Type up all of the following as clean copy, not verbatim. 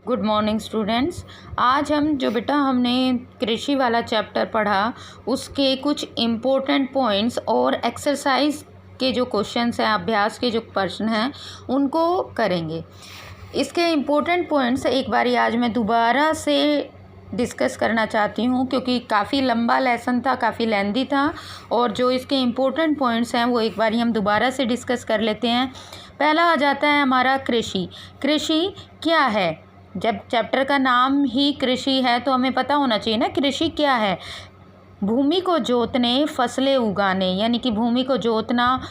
Good morning students. आज हम जो बेटा हमने कृषि वाला चैप्टर पढ़ा उसके कुछ इम्पोर्टेंट पॉइंट्स और एक्सरसाइज के जो क्वेश्चंस हैं, अभ्यास के जो प्रश्न हैं, उनको करेंगे। इसके इम्पोर्टेंट पॉइंट्स एक बारी आज मैं दोबारा से डिस्कस करना चाहती हूँ क्योंकि काफ़ी लंबा लेसन था, काफ़ी लेंदी था, और जो इसके इम्पोर्टेंट पॉइंट्स हैं वो एक बारी हम दोबारा से डिस्कस कर लेते हैं। पहला आ जाता है हमारा कृषि। कृषि क्या है? जब चैप्टर का नाम ही कृषि है तो हमें पता होना चाहिए ना कृषि क्या है। भूमि को जोतने, फसलें उगाने, यानी कि भूमि को जोतना,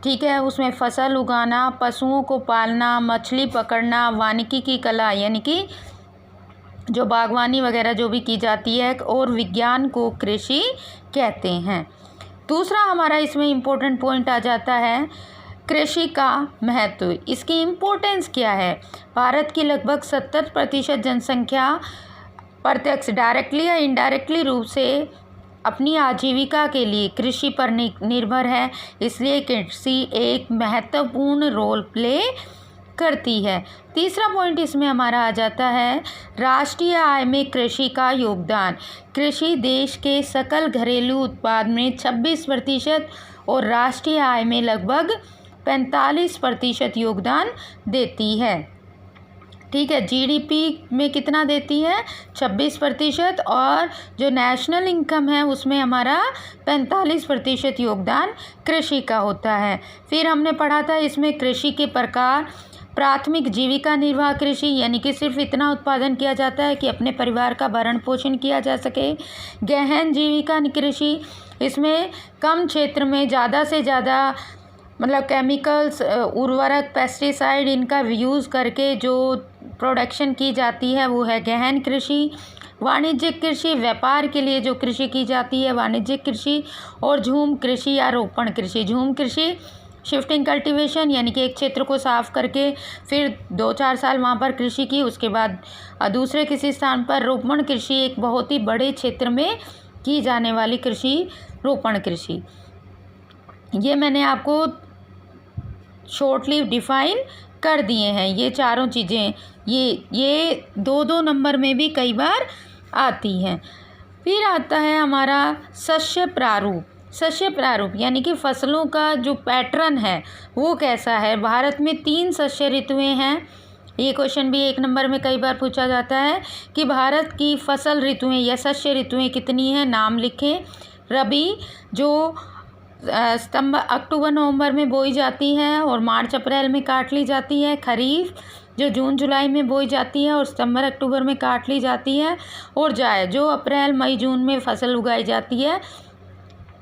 ठीक है, उसमें फसल उगाना, पशुओं को पालना, मछली पकड़ना, वानिकी की कला यानी कि जो बागवानी वगैरह जो भी की जाती है, और विज्ञान को कृषि कहते हैं। दूसरा हमारा इसमें इम्पोर्टेंट पॉइंट आ जाता है कृषि का महत्व। इसकी इम्पोर्टेंस क्या है? भारत की लगभग 70% जनसंख्या प्रत्यक्ष, डायरेक्टली या इनडायरेक्टली रूप से अपनी आजीविका के लिए कृषि पर निर्भर है, इसलिए कृषि एक महत्वपूर्ण रोल प्ले करती है। तीसरा पॉइंट इसमें हमारा आ जाता है राष्ट्रीय आय में कृषि का योगदान। कृषि देश के सकल घरेलू उत्पाद में 26% और राष्ट्रीय आय में लगभग 45% योगदान देती है। ठीक है, जीडीपी में कितना देती है? 26%, और जो नेशनल इनकम है उसमें हमारा 45% योगदान कृषि का होता है। फिर हमने पढ़ा था इसमें कृषि के प्रकार। प्राथमिक जीविका निर्वाह कृषि, यानी कि सिर्फ इतना उत्पादन किया जाता है कि अपने परिवार का भरण पोषण किया जा सके। गहन जीविका कृषि, इसमें कम क्षेत्र में ज़्यादा से ज़्यादा मतलब केमिकल्स, उर्वरक, पेस्टिसाइड, इनका यूज़ करके जो प्रोडक्शन की जाती है वो है गहन कृषि। वाणिज्यिक कृषि, व्यापार के लिए जो कृषि की जाती है वाणिज्यिक कृषि। और झूम कृषि या रोपण कृषि। झूम कृषि शिफ्टिंग कल्टीवेशन, यानी कि एक क्षेत्र को साफ करके फिर 2-4 साल वहाँ पर कृषि की, उसके बाद दूसरे किसी स्थान पर रोपण कृषि, एक बहुत ही बड़े क्षेत्र में की जाने वाली कृषि रोपण कृषि। ये मैंने आपको शॉर्टली डिफाइन कर दिए हैं। ये चारों चीज़ें ये 2-2 नंबर में भी कई बार आती हैं। फिर आता है हमारा शस्य प्रारूप। शस्य प्रारूप यानी कि फसलों का जो पैटर्न है वो कैसा है। भारत में 3 शस्य ऋतुएं हैं। ये क्वेश्चन भी 1 नंबर में कई बार पूछा जाता है कि भारत की फसल ऋतुएं या शस्य ऋतुएं कितनी हैं, नाम लिखें। रबी जो अक्टूबर नवंबर में बोई जाती है और मार्च अप्रैल में काट ली जाती है। खरीफ जो जून जुलाई में बोई जाती है और सितंबर अक्टूबर में काट ली जाती है। और जायद जो अप्रैल मई जून में फसल उगाई जाती है,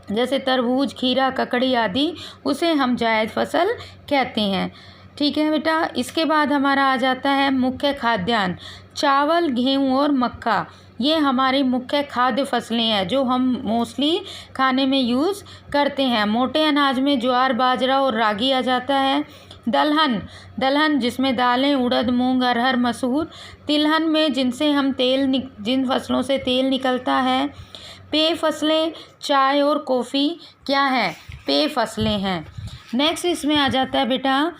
जैसे तरबूज, खीरा, ककड़ी आदि, उसे हम जायद फसल कहते हैं। ठीक है बेटा। इसके बाद हमारा आ जाता है मुख्य खाद्यान्न। चावल, गेहूँ और मक्का, ये हमारी मुख्य खाद्य फसलें हैं जो हम मोस्टली खाने में यूज़ करते हैं। मोटे अनाज में ज्वार, बाजरा और रागी आ जाता है। दलहन जिसमें दालें, उड़द, मूंग, अरहर, मसूर। तिलहन में जिनसे हम जिन फसलों से तेल निकलता है। पेय फसलें, चाय और कॉफ़ी क्या है? पेय फसलें हैं। नेक्स्ट इसमें आ जाता है बेटा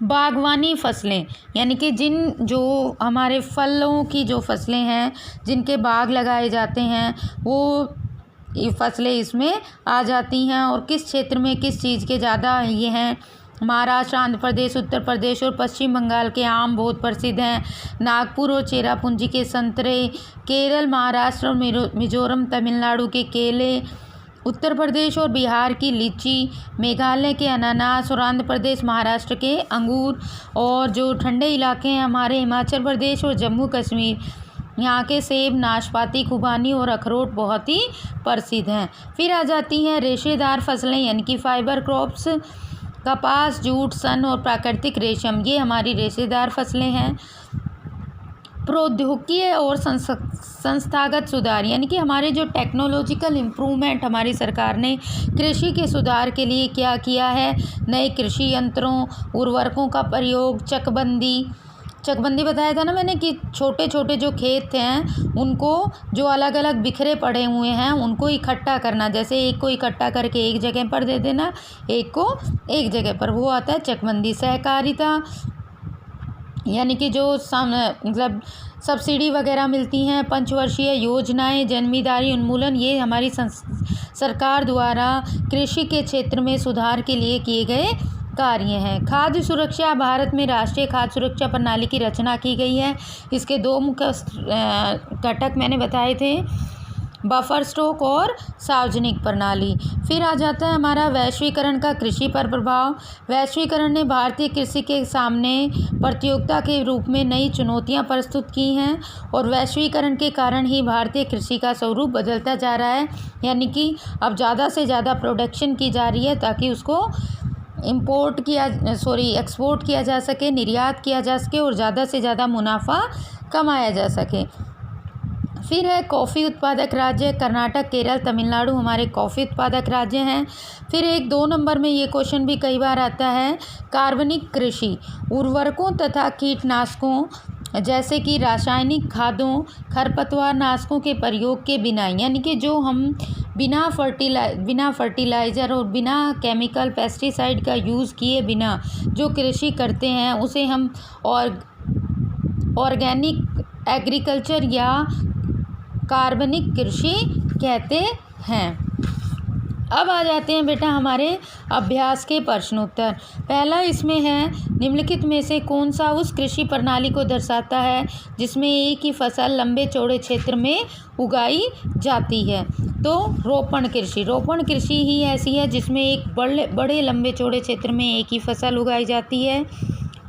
बागवानी फसलें, यानी कि जो हमारे फलों की जो फसलें हैं, जिनके बाग लगाए जाते हैं, वो ये फसलें इसमें आ जाती हैं। और किस क्षेत्र में किस चीज़ के ज़्यादा ये हैं? महाराष्ट्र, आंध्र प्रदेश, उत्तर प्रदेश और पश्चिम बंगाल के आम बहुत प्रसिद्ध हैं। नागपुर और चेरापूंजी के संतरे। केरल, महाराष्ट्र और मिजोरम, तमिलनाडु के केले। उत्तर प्रदेश और बिहार की लीची। मेघालय के अनानास और आंध्र प्रदेश, महाराष्ट्र के अंगूर। और जो ठंडे इलाके हैं हमारे हिमाचल प्रदेश और जम्मू कश्मीर, यहाँ के सेब, नाशपाती, खुबानी और अखरोट बहुत ही प्रसिद्ध हैं। फिर आ जाती हैं रेशेदार फसलें, यानी कि फाइबर क्रॉप्स। कपास, जूट, सन और प्राकृतिक रेशम, ये हमारी रेशेदार फसलें हैं। प्रौद्योगिकी और संस्थागत सुधार, यानी कि हमारे जो टेक्नोलॉजिकल इम्प्रूवमेंट हमारी सरकार ने कृषि के सुधार के लिए क्या किया है। नए कृषि यंत्रों, उर्वरकों का प्रयोग, चकबंदी बताया था ना मैंने कि छोटे छोटे जो खेत हैं उनको जो अलग अलग बिखरे पड़े हुए हैं उनको इकट्ठा करना, जैसे एक को इकट्ठा करके एक जगह पर दे देना, एक को एक जगह पर, वो आता है चकबंदी। सहकारिता, यानी कि जो मतलब सब्सिडी वगैरह मिलती हैं, पंचवर्षीय योजनाएं, जन्मीदारी उन्मूलन, ये हमारी सरकार द्वारा कृषि के क्षेत्र में सुधार के लिए किए गए कार्य हैं। खाद्य सुरक्षा, भारत में राष्ट्रीय खाद्य सुरक्षा प्रणाली की रचना की गई है। इसके 2 मुख्य घटक मैंने बताए थे, बफर स्टॉक और सार्वजनिक प्रणाली। फिर आ जाता है हमारा वैश्वीकरण का कृषि पर प्रभाव। वैश्वीकरण ने भारतीय कृषि के सामने प्रतियोगिता के रूप में नई चुनौतियां प्रस्तुत की हैं और वैश्वीकरण के कारण ही भारतीय कृषि का स्वरूप बदलता जा रहा है। यानी कि अब ज़्यादा से ज़्यादा प्रोडक्शन की जा रही है ताकि उसको एक्सपोर्ट किया जा सके, निर्यात किया जा सके और ज़्यादा से ज़्यादा मुनाफा कमाया जा सके। फिर है कॉफ़ी उत्पादक राज्य, कर्नाटक, केरल, तमिलनाडु हमारे कॉफ़ी उत्पादक राज्य हैं। फिर 2 नंबर में ये क्वेश्चन भी कई बार आता है, कार्बनिक कृषि, उर्वरकों तथा कीटनाशकों जैसे कि रासायनिक खादों, खरपतवार नाशकों के प्रयोग के बिना, यानी कि जो हम बिना फर्टिलाइज़र और बिना केमिकल पेस्टिसाइड का यूज़ किए बिना जो कृषि करते हैं उसे हम ऑर्गेनिक एग्रीकल्चर या कार्बनिक कृषि कहते हैं। अब आ जाते हैं बेटा हमारे अभ्यास के प्रश्नोत्तर। पहला इसमें है, निम्नलिखित में से कौन सा उस कृषि प्रणाली को दर्शाता है जिसमें एक ही फसल लंबे चौड़े क्षेत्र में उगाई जाती है। तो रोपण कृषि ही ऐसी है जिसमें एक बड़े लंबे चौड़े क्षेत्र में एक ही फसल उगाई जाती है।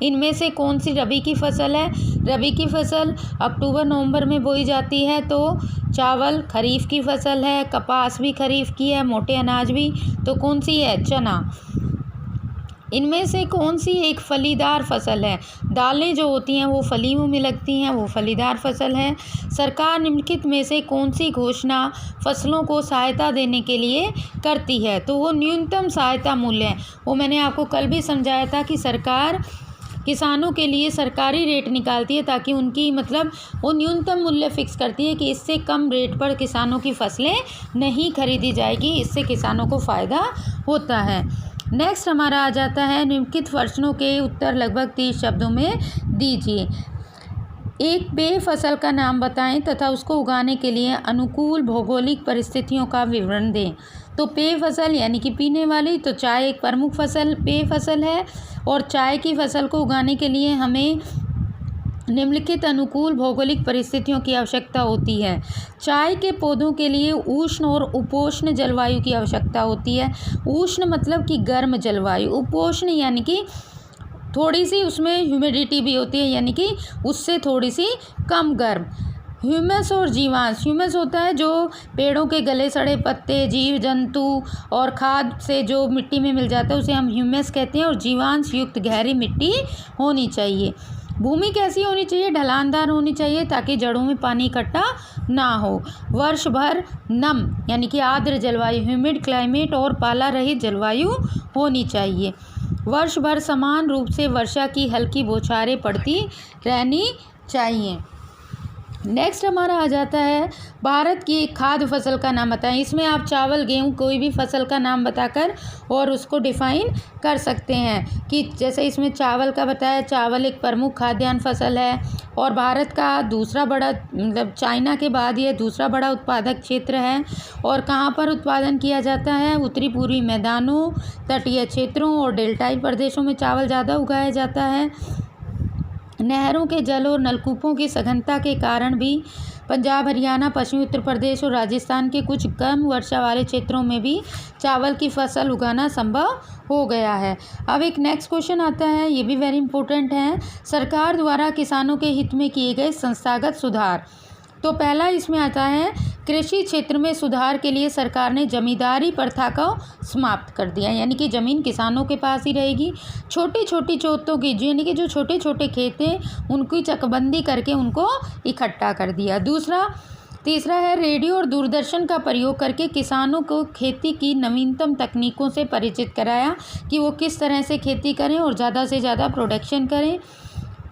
इनमें से कौन सी रबी की फसल है? रबी की फसल अक्टूबर नवंबर में बोई जाती है। तो चावल खरीफ की फसल है, कपास भी खरीफ की है, मोटे अनाज भी। तो कौन सी है? चना। इनमें से कौन सी एक फलीदार फसल है? दालें जो होती हैं वो फलियों में लगती हैं, वो फलीदार फसल है। सरकार निम्नलिखित में से कौन सी घोषणा फसलों को सहायता देने के लिए करती है? तो वो न्यूनतम सहायता मूल्य है। वो मैंने आपको कल भी समझाया था कि सरकार किसानों के लिए सरकारी रेट निकालती है ताकि उनकी वो न्यूनतम मूल्य फिक्स करती है कि इससे कम रेट पर किसानों की फसलें नहीं खरीदी जाएगी, इससे किसानों को फ़ायदा होता है। नेक्स्ट हमारा आ जाता है, निम्नलिखित प्रश्नों के उत्तर लगभग 30 शब्दों में दीजिए। एक पेय फसल का नाम बताएं तथा उसको उगाने के लिए अनुकूल भौगोलिक परिस्थितियों का विवरण दें। तो पेय फसल यानी कि पीने वाली, तो चाय एक प्रमुख पेय फसल है और चाय की फसल को उगाने के लिए हमें निम्नलिखित अनुकूल भौगोलिक परिस्थितियों की आवश्यकता होती है। चाय के पौधों के लिए उष्ण और उपोष्ण जलवायु की आवश्यकता होती है। उष्ण मतलब कि गर्म जलवायु, उपोष्ण यानी कि थोड़ी सी उसमें ह्यूमिडिटी भी होती है, यानी कि उससे थोड़ी सी कम गर्म। ह्यूमस और जीवांश, ह्यूमस होता है जो पेड़ों के गले सड़े पत्ते, जीव जंतु और खाद से जो मिट्टी में मिल जाता है उसे हम ह्यूमस कहते हैं। और जीवांश युक्त गहरी मिट्टी होनी चाहिए। भूमि कैसी होनी चाहिए? ढलानदार होनी चाहिए ताकि जड़ों में पानी इकट्ठा ना हो। वर्ष भर नम यानी कि आर्द्र जलवायु, ह्यूमिड क्लाइमेट और पाला रहित जलवायु होनी चाहिए। वर्ष भर समान रूप से वर्षा की हल्की बौछारें पड़ती रहनी चाहिए। नेक्स्ट हमारा आ जाता है, भारत की एक खाद्य फसल का नाम बताएं। इसमें आप चावल, गेहूं, कोई भी फसल का नाम बताकर और उसको डिफाइन कर सकते हैं कि जैसे इसमें चावल का बताया, चावल एक प्रमुख खाद्यान्न फसल है और भारत का दूसरा बड़ा चाइना के बाद ये दूसरा बड़ा उत्पादक क्षेत्र है। और कहाँ पर उत्पादन किया जाता है? उत्तरी पूर्वी मैदानों, तटीय क्षेत्रों और डेल्टाई प्रदेशों में चावल ज़्यादा उगाया जाता है। नहरों के जल और नलकूपों की सघनता के कारण भी पंजाब, हरियाणा, पश्चिमी उत्तर प्रदेश और राजस्थान के कुछ कम वर्षा वाले क्षेत्रों में भी चावल की फसल उगाना संभव हो गया है। अब एक नेक्स्ट क्वेश्चन आता है, ये भी वेरी इंपॉर्टेंट है, सरकार द्वारा किसानों के हित में किए गए संस्थागत सुधार। तो पहला इसमें आता है, कृषि क्षेत्र में सुधार के लिए सरकार ने जमींदारी प्रथा को समाप्त कर दिया, यानी कि ज़मीन किसानों के पास ही रहेगी। छोटी छोटी जोतों की, यानी कि जो छोटे छोटे खेत हैं उनकी चकबंदी करके उनको इकट्ठा कर दिया। तीसरा है, रेडियो और दूरदर्शन का प्रयोग करके किसानों को खेती की नवीनतम तकनीकों से परिचित कराया कि वो किस तरह से खेती करें और ज़्यादा से ज़्यादा प्रोडक्शन करें।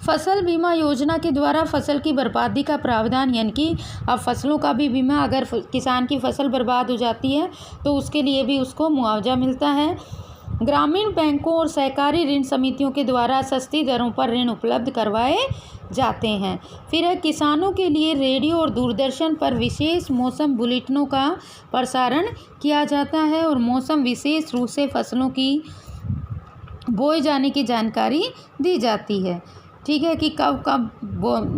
फसल बीमा योजना के द्वारा फसल की बर्बादी का प्रावधान, यानी कि अब फसलों का भी बीमा, अगर किसान की फसल बर्बाद हो जाती है तो उसके लिए भी उसको मुआवजा मिलता है। ग्रामीण बैंकों और सहकारी ऋण समितियों के द्वारा सस्ती दरों पर ऋण उपलब्ध करवाए जाते हैं। फिर है किसानों के लिए रेडियो और दूरदर्शन पर विशेष मौसम बुलेटिनों का प्रसारण किया जाता है और मौसम विशेष रूप से फसलों की बोए जाने की जानकारी दी जाती है। ठीक है, कि कब कब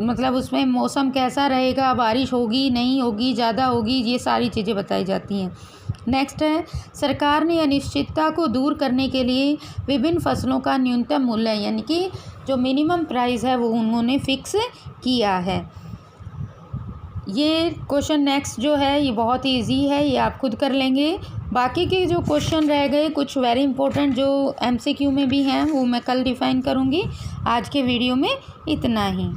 मतलब उसमें मौसम कैसा रहेगा, बारिश होगी नहीं होगी, ज़्यादा होगी, ये सारी चीज़ें बताई जाती हैं। नेक्स्ट है सरकार ने अनिश्चितता को दूर करने के लिए विभिन्न फसलों का न्यूनतम मूल्य यानी कि जो मिनिमम प्राइस है वो उन्होंने फिक्स किया है। ये क्वेश्चन नेक्स्ट जो है ये बहुत ईजी है, ये आप खुद कर लेंगे। बाकी के जो क्वेश्चन रह गए कुछ वेरी इंपॉर्टेंट जो MCQ में भी हैं वो मैं कल डिफाइन करूँगी। आज के वीडियो में इतना ही।